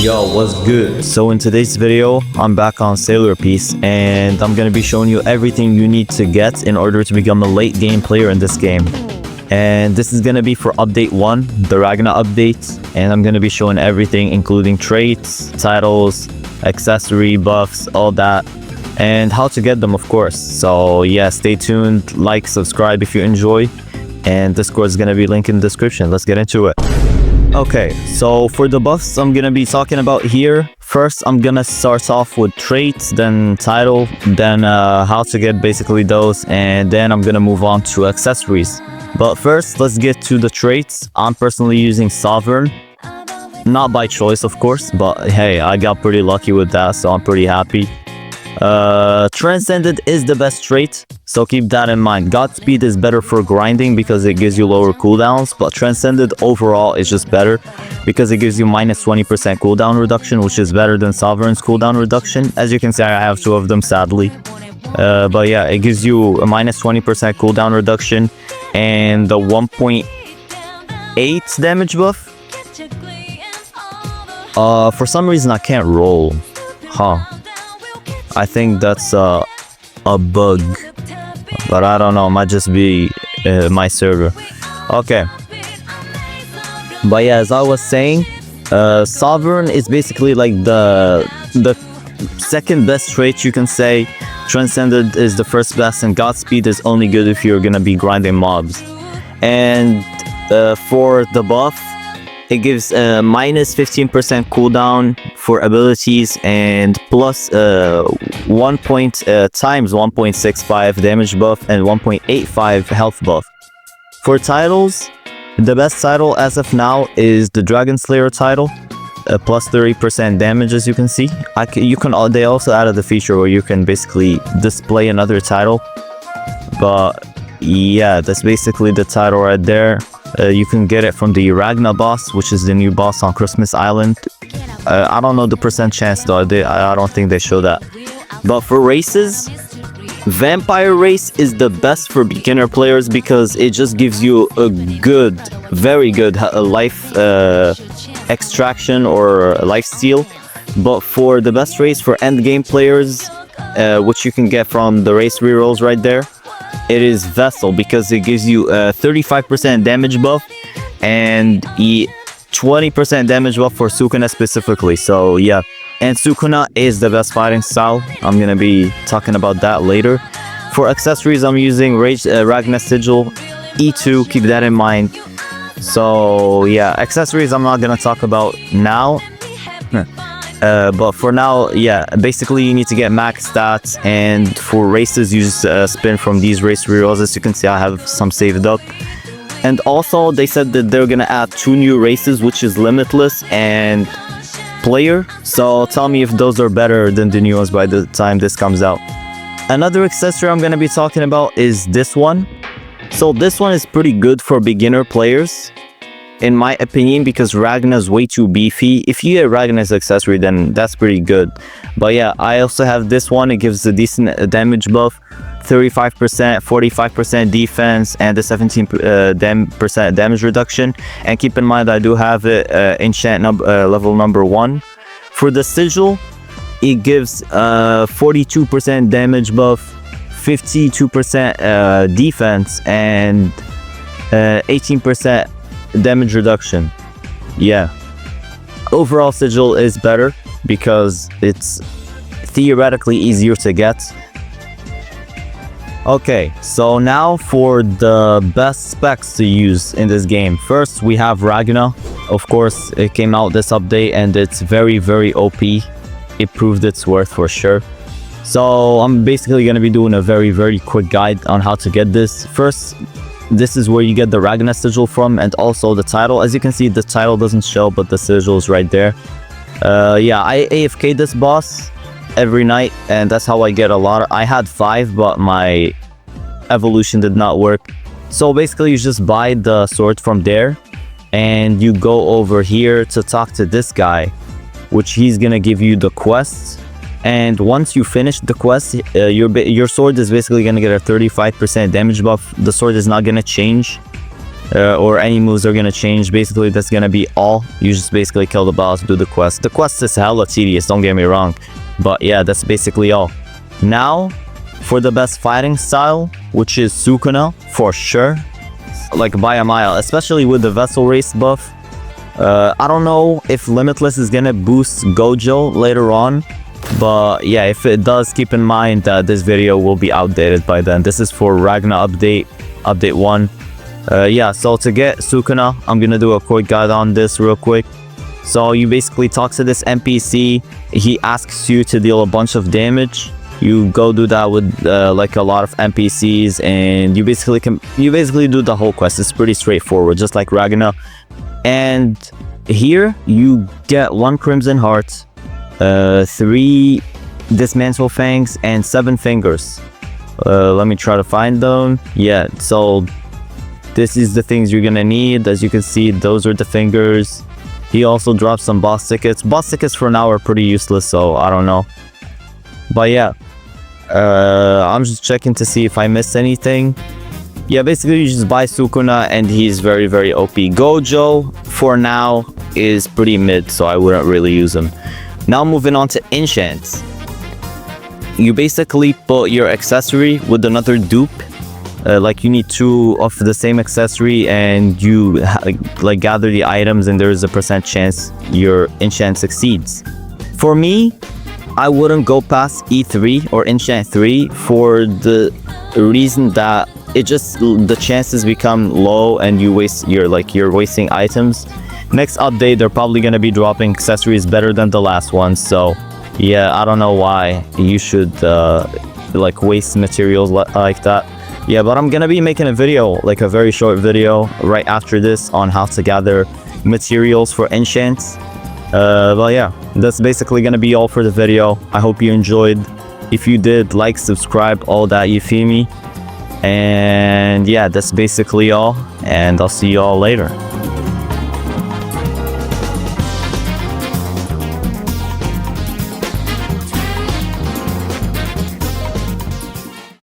Yo, what's good? So in today's video, I'm back on Sailor Piece, and I'm gonna be showing you everything you need to get in order to become a late game player in this game. And this is gonna be for update 1, the Ragna update, and I'm gonna be showing everything, including traits, titles, accessory buffs, all that, and how to get them, of course. So yeah, stay tuned, like, subscribe if you enjoy, and Discord is gonna be linked in the description. Let's get into it. Okay, so for the buffs I'm gonna be talking about here, first I'm gonna start off with traits, then title, then how to get basically those, and then I'm gonna move on to accessories. But first, let's get to the traits. I'm personally using Sovereign, not by choice of course, but hey, I got pretty lucky with that, so I'm pretty happy. Transcended is the best trait, so keep that in mind. Godspeed is better for grinding because it gives you lower cooldowns, but Transcended overall is just better because it gives you minus 20% cooldown reduction, which is better than Sovereign's cooldown reduction. As you can see, I have 2 of them sadly, but yeah, it gives you a minus 20% cooldown reduction and the 1.8 damage buff. For some reason I can't roll, I think that's a bug, but I don't know, might just be my server. Okay, but yeah, as I was saying, Sovereign is basically like the second best trait, you can say. Transcended is the first best, and Godspeed is only good if you're gonna be grinding mobs. And for the buff, it gives minus 15% cooldown for abilities and plus times 1.65 damage buff and 1.85 health buff. For titles, the best title as of now is the Dragon Slayer title, plus 30% damage, as you can see. They also added the feature where you can basically display another title, but yeah, that's basically the title right there. You can get it from the Ragna boss, which is the new boss on Christmas Island. I don't know the percent chance though, I don't think they show that. But for races, Vampire race is the best for beginner players because it just gives you a good, very good life extraction or life steal. But for the best race for end game players, which you can get from the race rerolls right there, it is Vessel because it gives you a 35% damage buff and 20% damage buff for Sukuna specifically. So yeah, and Sukuna is the best fighting style. I'm gonna be talking about that later. For accessories, I'm using Ragna Sigil E2, keep that in mind. So yeah, accessories I'm not gonna talk about now. But for now, yeah, basically you need to get max stats, and for races you just spin from these race rerolls. As you can see, I have some saved up. And also they said that they're gonna add 2 new races, which is Limitless and Player. So tell me if those are better than the new ones by the time this comes out. Another accessory I'm gonna be talking about is this one. So this one is pretty good for beginner players, in my opinion, because Ragna is way too beefy. If you get Ragna's accessory, then that's pretty good. But yeah, I also have this one. It gives a decent damage buff, 35%, 45% defense, and a 17% damage reduction. And keep in mind, I do have it level number 1. For the Sigil, it gives 42% damage buff, 52% defense, and 18% damage reduction. Yeah, overall Sigil is better because it's theoretically easier to get. Okay, so now for the best specs to use in this game. First, we have Ragna. Of course, it came out this update and it's very, very OP. It proved its worth for sure. So I'm basically going to be doing a very, very quick guide on how to get this. First, this is where you get the Ragna Sigil from, and also the title. As you can see, the title doesn't show, but the sigil is right there. Yeah, I AFK this boss every night, and that's how I get a lot. I had 5, but my evolution did not work. So basically, you just buy the sword from there, and you go over here to talk to this guy, which he's gonna give you the quests. And once you finish the quest, your sword is basically gonna get a 35% damage buff. The sword is not gonna change. or any moves are gonna change. Basically, that's gonna be all. You just basically kill the boss, do the quest. The quest is hella tedious, don't get me wrong, but yeah, that's basically all. Now, for the best fighting style, which is Sukuna, for sure, like by a mile, especially with the vessel race buff. I don't know if Limitless is gonna boost Gojo later on, but yeah, if it does, keep in mind that this video will be outdated by then. This is for Ragna update 1. Yeah, so to get Sukuna, I'm gonna do a quick guide on this real quick. So you basically talk to this NPC, he asks you to deal a bunch of damage. You go do that with like a lot of NPCs, and you basically do the whole quest. It's pretty straightforward, just like Ragna. And here you get 1 Crimson Heart, 3 Dismantle Fangs, and 7 Fingers. Let me try to find them. Yeah, so this is the things you're gonna need. As you can see, those are the fingers. He also drops some boss tickets. Boss tickets for now are pretty useless, so I don't know. But yeah, I'm just checking to see if I missed anything. Yeah, basically you just buy Sukuna and he's very, very OP. Gojo, for now, is pretty mid, so I wouldn't really use him. Now moving on to enchants. You basically put your accessory with another dupe. Like you need 2 of the same accessory, and you like gather the items, and there is a % chance your enchant succeeds. For me, I wouldn't go past E3 or Enchant 3 for the reason that the chances become low and you're wasting items. Next update, they're probably gonna be dropping accessories better than the last one. So yeah, I don't know why you should like waste materials like that. Yeah, but I'm gonna be making a video, like a very short video right after this, on how to gather materials for enchants. But yeah, that's basically gonna be all for the video. I hope you enjoyed. If you did, like, subscribe, all that, you feel me? And yeah, that's basically all, and I'll see you all later.